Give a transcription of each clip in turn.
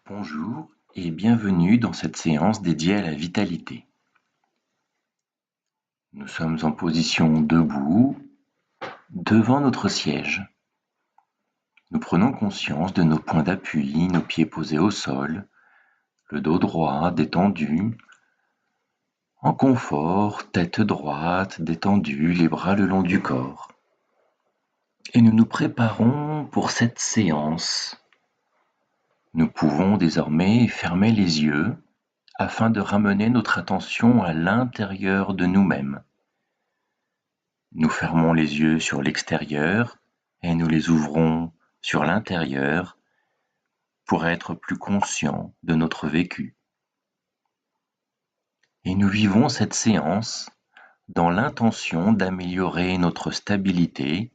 Bonjour et bienvenue dans cette séance dédiée à la vitalité. Nous sommes en position debout, devant notre siège. Nous prenons conscience de nos points d'appui, nos pieds posés au sol, le dos droit détendu, en confort, tête droite détendue, les bras le long du corps. Et nous nous préparons pour cette séance. Nous pouvons désormais fermer les yeux afin de ramener notre attention à l'intérieur de nous-mêmes. Nous fermons les yeux sur l'extérieur et nous les ouvrons sur l'intérieur pour être plus conscients de notre vécu. Et nous vivons cette séance dans l'intention d'améliorer notre stabilité,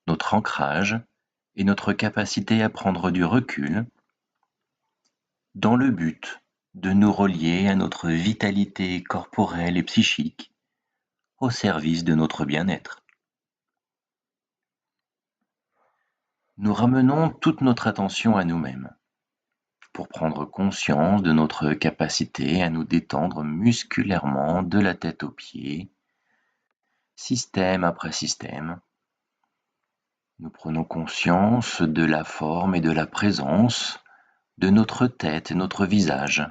notre ancrage et notre capacité à prendre du recul dans le but de nous relier à notre vitalité corporelle et psychique au service de notre bien-être. Nous ramenons toute notre attention à nous-mêmes pour prendre conscience de notre capacité à nous détendre musculairement de la tête aux pieds, système après système. Nous prenons conscience de la forme et de la présence de notre tête et notre visage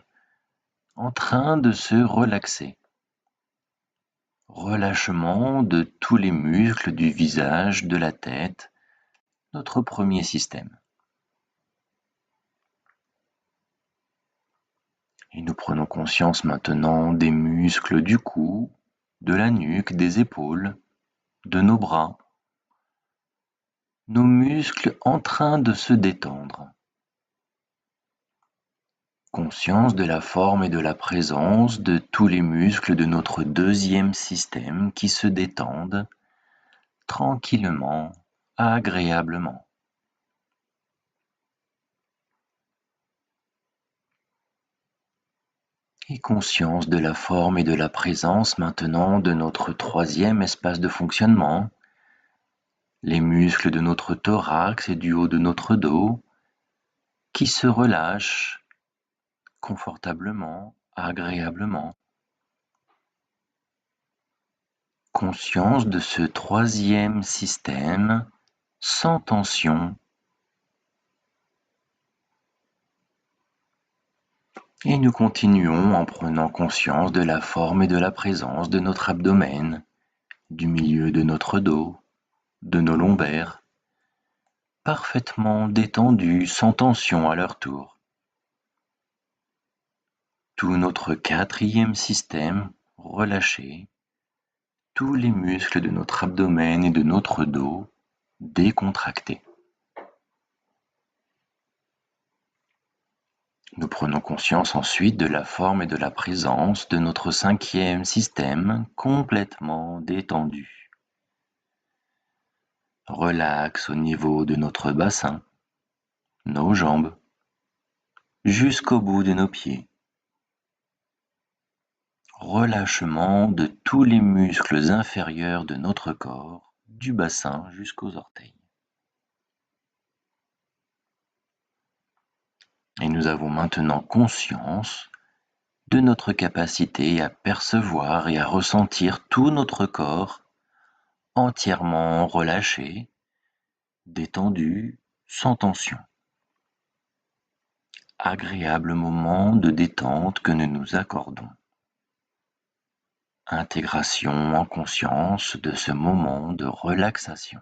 en train de se relaxer. Relâchement de tous les muscles du visage, de la tête, notre premier système. Et nous prenons conscience maintenant des muscles du cou, de la nuque, des épaules, de nos bras, nos muscles en train de se détendre. Conscience de la forme et de la présence de tous les muscles de notre deuxième système qui se détendent tranquillement, agréablement. Et conscience de la forme et de la présence maintenant de notre troisième espace de fonctionnement, les muscles de notre thorax et du haut de notre dos qui se relâchent confortablement, agréablement. Conscience de ce troisième système sans tension. Et nous continuons en prenant conscience de la forme et de la présence de notre abdomen, du milieu de notre dos, de nos lombaires, parfaitement détendus, sans tension à leur tour. Tout notre quatrième système relâché, tous les muscles de notre abdomen et de notre dos décontractés. Nous prenons conscience ensuite de la forme et de la présence de notre cinquième système complètement détendu. Relax au niveau de notre bassin, nos jambes, jusqu'au bout de nos pieds. Relâchement de tous les muscles inférieurs de notre corps, du bassin jusqu'aux orteils. Et nous avons maintenant conscience de notre capacité à percevoir et à ressentir tout notre corps entièrement relâché, détendu, sans tension. Agréable moment de détente que nous nous accordons. Intégration en conscience de ce moment de relaxation.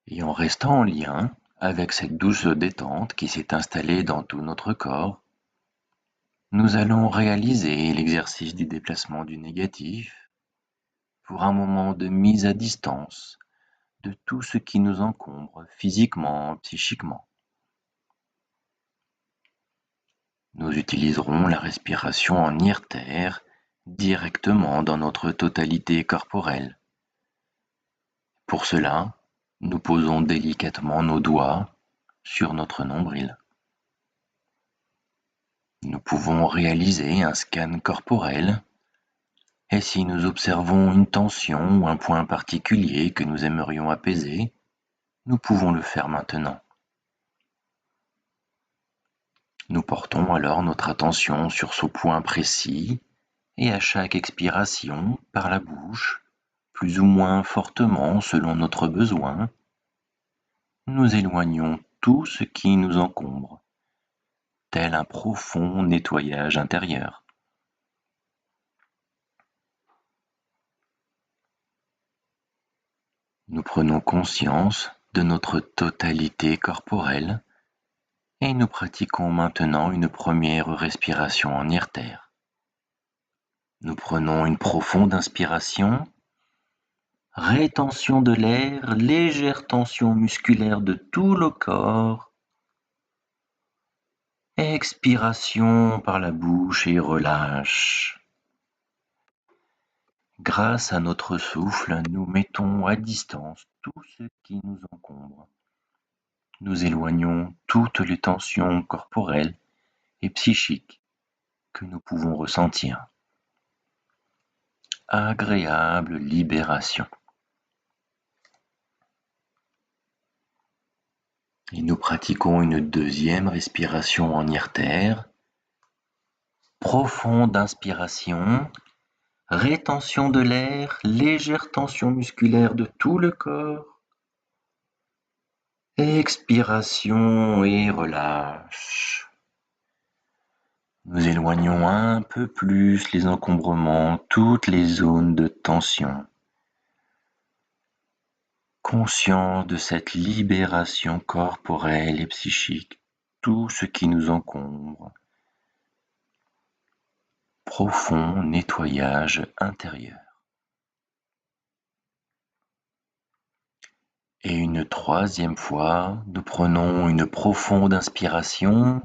Et en restant en lien avec cette douce détente qui s'est installée dans tout notre corps, nous allons réaliser l'exercice du déplacement du négatif pour un moment de mise à distance de tout ce qui nous encombre physiquement, psychiquement. Nous utiliserons la respiration en IRTR directement dans notre totalité corporelle. Pour cela, nous posons délicatement nos doigts sur notre nombril. Nous pouvons réaliser un scan corporel Et si nous observons une tension ou un point particulier que nous aimerions apaiser, nous pouvons le faire maintenant. Nous portons alors notre attention sur ce point précis et à chaque expiration, par la bouche, plus ou moins fortement selon notre besoin, nous éloignons tout ce qui nous encombre, tel un profond nettoyage intérieur. Nous prenons conscience de notre totalité corporelle et nous pratiquons maintenant une première respiration en IRTER. Nous prenons une profonde inspiration, rétention de l'air, légère tension musculaire de tout le corps, expiration par la bouche et relâche. Grâce à notre souffle, nous mettons à distance tout ce qui nous encombre. Nous éloignons toutes les tensions corporelles et psychiques que nous pouvons ressentir. Agréable libération. Et nous pratiquons une deuxième respiration en IRTER. Profonde inspiration, rétention de l'air, légère tension musculaire de tout le corps. Expiration et relâche. Nous éloignons un peu plus les encombrements, toutes les zones de tension. Conscience de cette libération corporelle et psychique, tout ce qui nous encombre. Profond nettoyage intérieur. Et une troisième fois, nous prenons une profonde inspiration,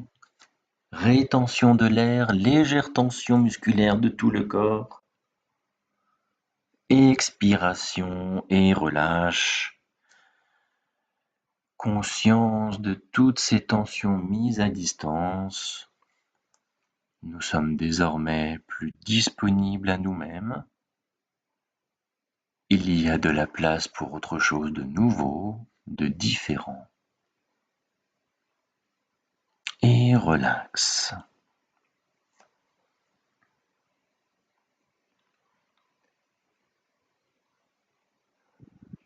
rétention de l'air, légère tension musculaire de tout le corps. Expiration et relâche. Conscience de toutes ces tensions mises à distance. Nous sommes désormais plus disponibles à nous-mêmes. Il y a de la place pour autre chose de nouveau, de différent. Et relax.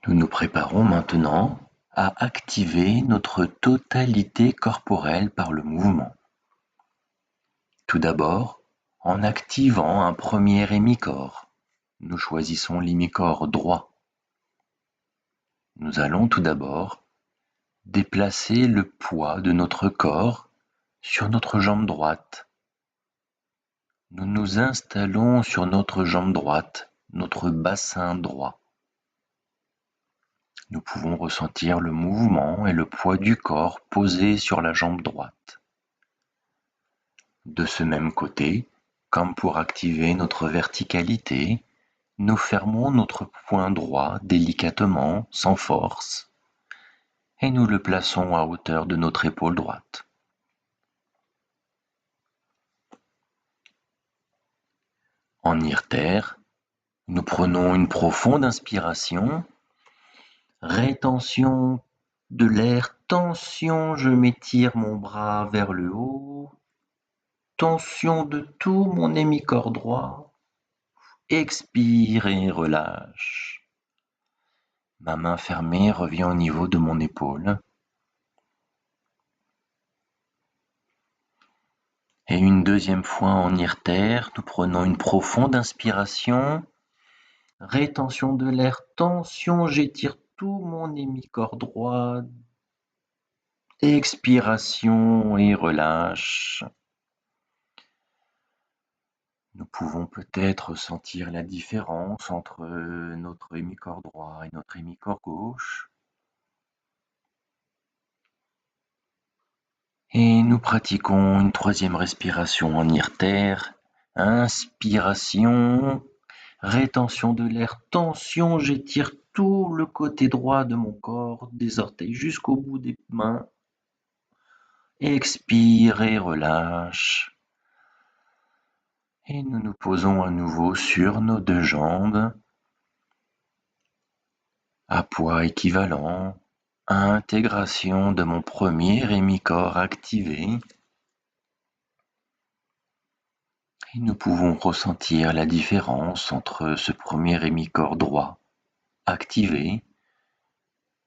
Nous nous préparons maintenant à activer notre totalité corporelle par le mouvement. Tout d'abord, en activant un premier hémicorps, nous choisissons l'hémicorps droit. Nous allons tout d'abord déplacer le poids de notre corps sur notre jambe droite. Nous nous installons sur notre jambe droite, notre bassin droit. Nous pouvons ressentir le mouvement et le poids du corps posé sur la jambe droite. De ce même côté, comme pour activer notre verticalité, nous fermons notre poing droit délicatement, sans force, et nous le plaçons à hauteur de notre épaule droite. En IRTER, nous prenons une profonde inspiration, rétention de l'air, tension, je m'étire mon bras vers le haut, tension de tout mon hémicorps droit, expire et relâche. Ma main fermée revient au niveau de mon épaule. Et une deuxième fois en IRTER, nous prenons une profonde inspiration, rétention de l'air, tension, j'étire tout mon hémicorps droit, expiration et relâche. Nous pouvons peut-être sentir la différence entre notre hémicorps droit et notre hémicorps gauche. Et nous pratiquons une troisième respiration en IRTER. Inspiration, rétention de l'air, tension, j'étire tout le côté droit de mon corps, des orteils jusqu'au bout des mains. Expire et relâche. Et nous nous posons à nouveau sur nos deux jambes, à poids équivalent, intégration de mon premier hémicorps activé. Et nous pouvons ressentir la différence entre ce premier hémicorps droit activé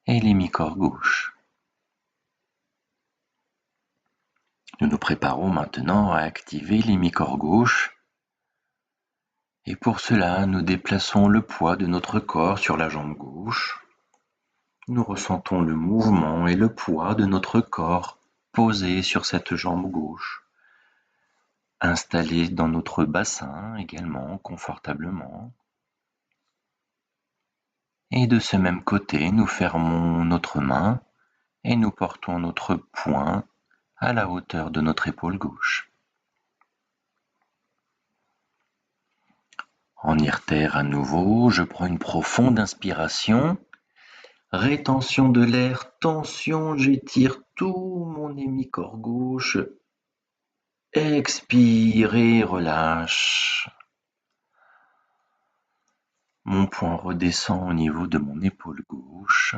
et l'hémicorps gauche. Nous nous préparons maintenant à activer l'hémicorps gauche. Et pour cela, nous déplaçons le poids de notre corps sur la jambe gauche. Nous ressentons le mouvement et le poids de notre corps posé sur cette jambe gauche, installé dans notre bassin également confortablement. Et de ce même côté, nous fermons notre main et nous portons notre poing à la hauteur de notre épaule gauche. En irtère à nouveau, je prends une profonde inspiration. Rétention de l'air, tension, j'étire tout mon hémicorps gauche. Expire et relâche. Mon poing redescend au niveau de mon épaule gauche.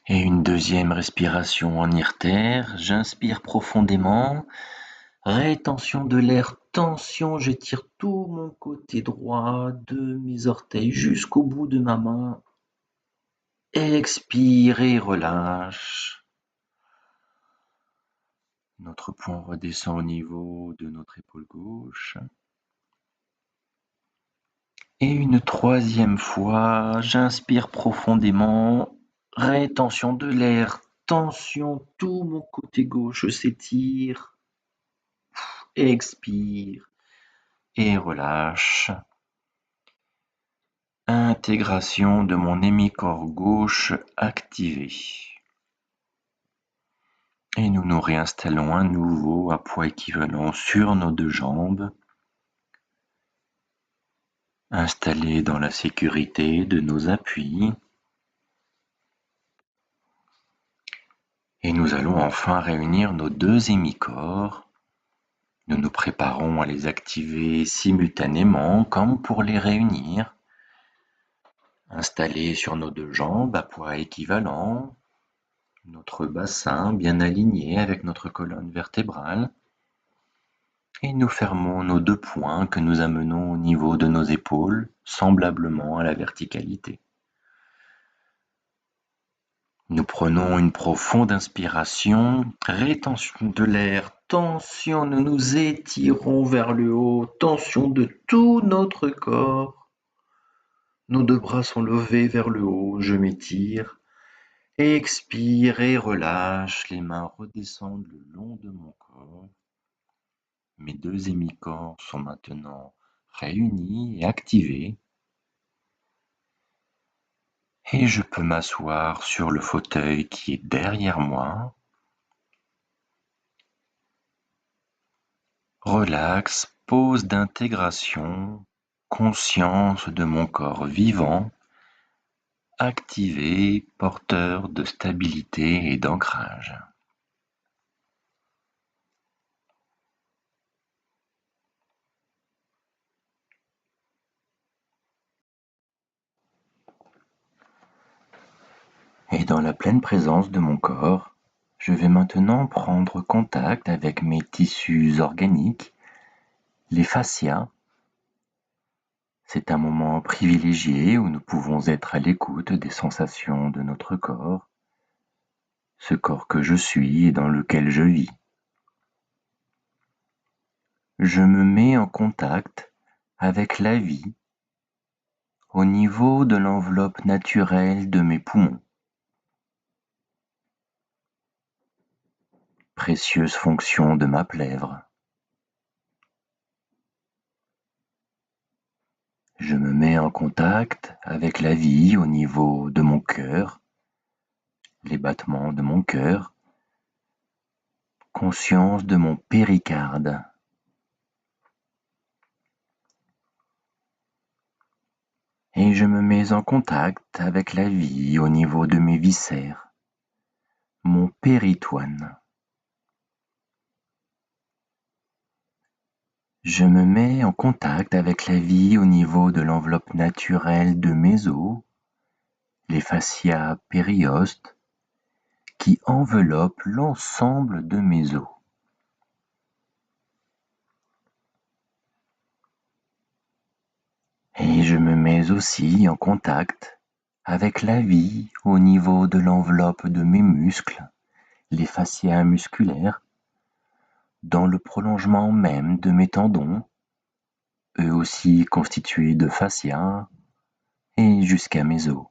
Et une deuxième respiration en irtère. J'inspire profondément. Rétention de l'air, tension, j'étire tout mon côté droit de mes orteils jusqu'au bout de ma main. Expire et relâche. Notre poing redescend au niveau de notre épaule gauche. Et une troisième fois, j'inspire profondément. Rétention de l'air, tension, tout mon côté gauche s'étire. Expire et relâche. Intégration de mon hémicorps gauche activé. Et nous nous réinstallons à nouveau à poids équivalent sur nos deux jambes, installés dans la sécurité de nos appuis. Et nous allons enfin réunir nos deux hémicorps. Nous nous préparons à les activer simultanément comme pour les réunir. Installés sur nos deux jambes à poids équivalent, notre bassin bien aligné avec notre colonne vertébrale. Et nous fermons nos deux poings que nous amenons au niveau de nos épaules, semblablement à la verticalité. Nous prenons une profonde inspiration, rétention de l'air, tension, nous nous étirons vers le haut, tension de tout notre corps. Nos deux bras sont levés vers le haut, je m'étire. Expire et relâche, les mains redescendent le long de mon corps. Mes deux hémicorps sont maintenant réunis et activés. Et je peux m'asseoir sur le fauteuil qui est derrière moi. Relax, pause d'intégration, conscience de mon corps vivant, activé, porteur de stabilité et d'ancrage. Et dans la pleine présence de mon corps, je vais maintenant prendre contact avec mes tissus organiques, les fascias. C'est un moment privilégié où nous pouvons être à l'écoute des sensations de notre corps, ce corps que je suis et dans lequel je vis. Je me mets en contact avec la vie au niveau de l'enveloppe naturelle de mes poumons. Précieuse fonction de ma plèvre. Je me mets en contact avec la vie au niveau de mon cœur, les battements de mon cœur, conscience de mon péricarde. Et je me mets en contact avec la vie au niveau de mes viscères, mon péritoine. Je me mets en contact avec la vie au niveau de l'enveloppe naturelle de mes os, les fascias périostes, qui enveloppent l'ensemble de mes os. Et je me mets aussi en contact avec la vie au niveau de l'enveloppe de mes muscles, les fascias musculaires, dans le prolongement même de mes tendons, eux aussi constitués de fascias, et jusqu'à mes os.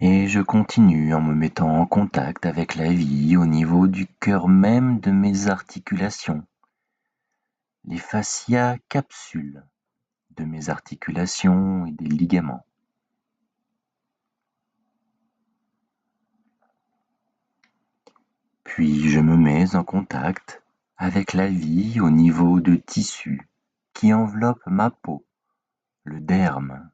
Et je continue en me mettant en contact avec la vie au niveau du cœur même de mes articulations, les fascias capsules de mes articulations et des ligaments. Puis je me mets en contact avec la vie au niveau de tissus qui enveloppent ma peau, le derme,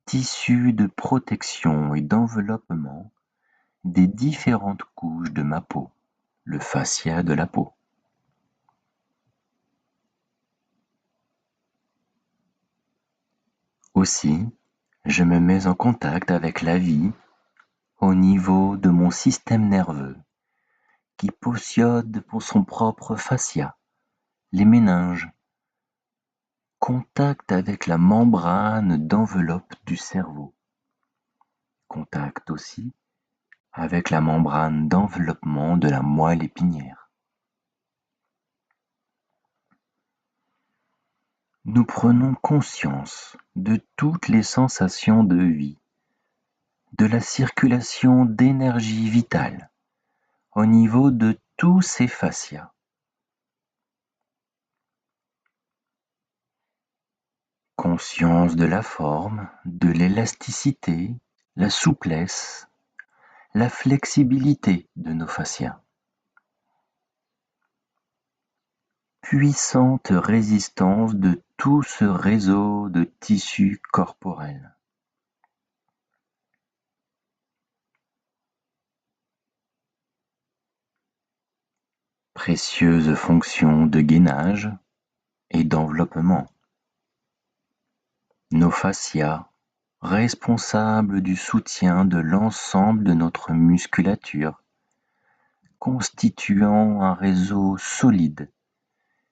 tissu de protection et d'enveloppement des différentes couches de ma peau, le fascia de la peau. Aussi, je me mets en contact avec la vie au niveau de mon système nerveux qui possède pour son propre fascia, les méninges, contact avec la membrane d'enveloppe du cerveau, contact aussi avec la membrane d'enveloppement de la moelle épinière. Nous prenons conscience de toutes les sensations de vie, de la circulation d'énergie vitale au niveau de tous ces fascias. Conscience de la forme, de l'élasticité, la souplesse, la flexibilité de nos fascias. Puissante résistance de tout ce réseau de tissus corporels. Précieuse fonction de gainage et d'enveloppement. Nos fascias, responsables du soutien de l'ensemble de notre musculature, constituant un réseau solide,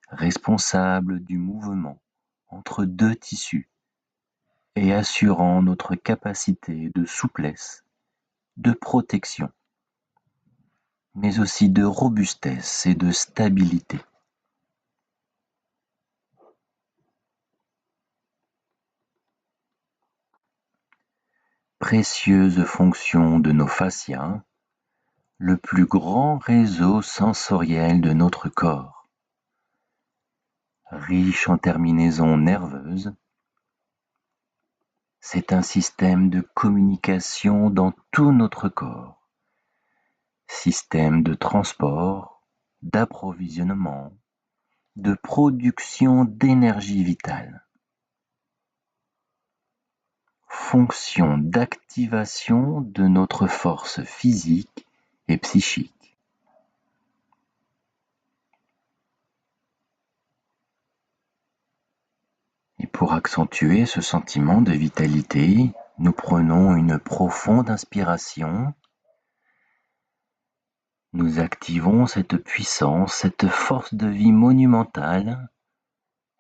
responsable du mouvement entre deux tissus et assurant notre capacité de souplesse, de protection, mais aussi de robustesse et de stabilité. Précieuse fonction de nos fascias, le plus grand réseau sensoriel de notre corps, riche en terminaisons nerveuses. C'est un système de communication dans tout notre corps, système de transport, d'approvisionnement, de production d'énergie vitale, fonction d'activation de notre force physique et psychique. Et pour accentuer ce sentiment de vitalité, nous prenons une profonde inspiration. Nous activons cette puissance, cette force de vie monumentale,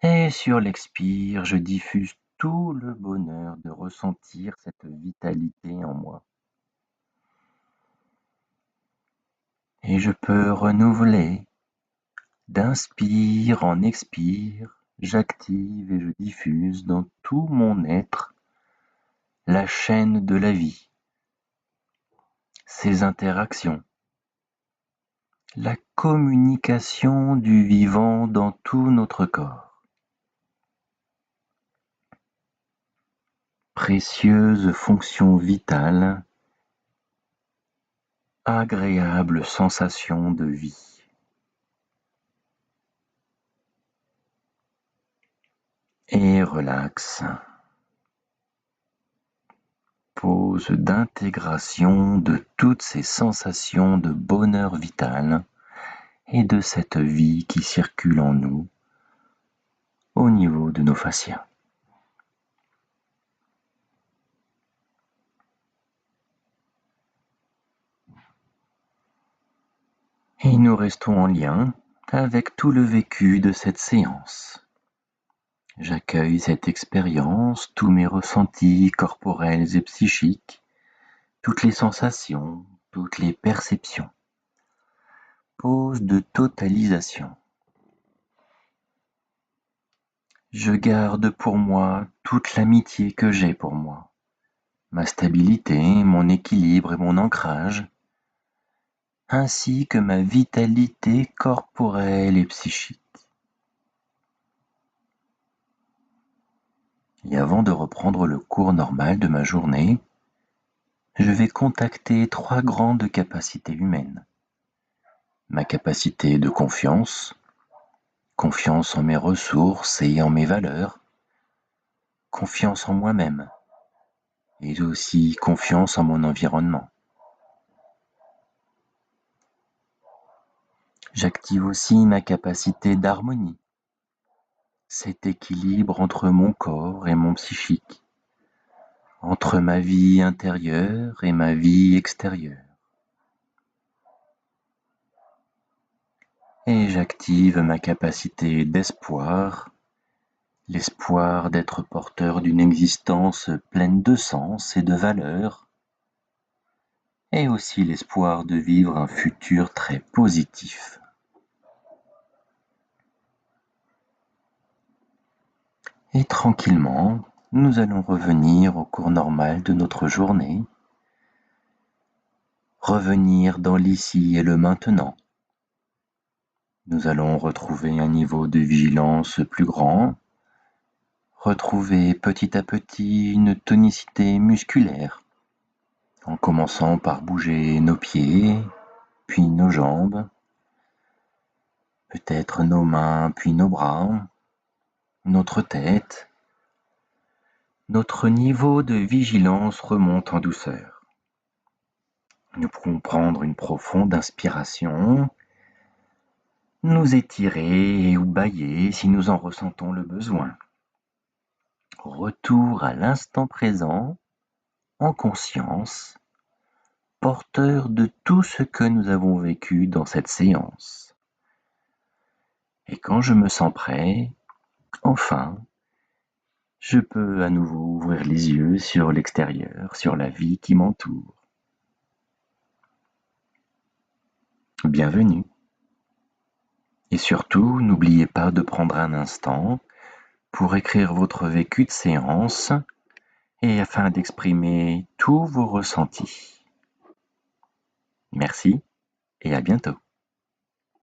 et sur l'expire, je diffuse tout le bonheur de ressentir cette vitalité en moi. Et je peux renouveler, d'inspire en expire, j'active et je diffuse dans tout mon être la chaîne de la vie, ses interactions, la communication du vivant dans tout notre corps. Précieuse fonction vitale, agréable sensation de vie. Et relax. Pause d'intégration de toutes ces sensations de bonheur vital et de cette vie qui circule en nous au niveau de nos fascias. Et nous restons en lien avec tout le vécu de cette séance. J'accueille cette expérience, tous mes ressentis corporels et psychiques, toutes les sensations, toutes les perceptions. Pause de totalisation. Je garde pour moi toute l'amitié que j'ai pour moi, ma stabilité, mon équilibre et mon ancrage, ainsi que ma vitalité corporelle et psychique. Et avant de reprendre le cours normal de ma journée, je vais contacter 3 grandes capacités humaines. Ma capacité de confiance en mes ressources et en mes valeurs, confiance en moi-même, et aussi confiance en mon environnement. J'active aussi ma capacité d'harmonie, cet équilibre entre mon corps et mon psychique, entre ma vie intérieure et ma vie extérieure. Et j'active ma capacité d'espoir, l'espoir d'être porteur d'une existence pleine de sens et de valeurs, et aussi l'espoir de vivre un futur très positif. Et tranquillement, nous allons revenir au cours normal de notre journée, revenir dans l'ici et le maintenant. Nous allons retrouver un niveau de vigilance plus grand, retrouver petit à petit une tonicité musculaire, en commençant par bouger nos pieds, puis nos jambes, peut-être nos mains, puis nos bras, notre tête. Notre niveau de vigilance remonte en douceur. Nous pouvons prendre une profonde inspiration, nous étirer ou bâiller si nous en ressentons le besoin. Retour à l'instant présent, en conscience, porteur de tout ce que nous avons vécu dans cette séance. Et quand je me sens prêt, enfin, je peux à nouveau ouvrir les yeux sur l'extérieur, sur la vie qui m'entoure. Bienvenue. Et surtout, n'oubliez pas de prendre un instant pour écrire votre vécu de séance et afin d'exprimer tous vos ressentis. Merci et à bientôt.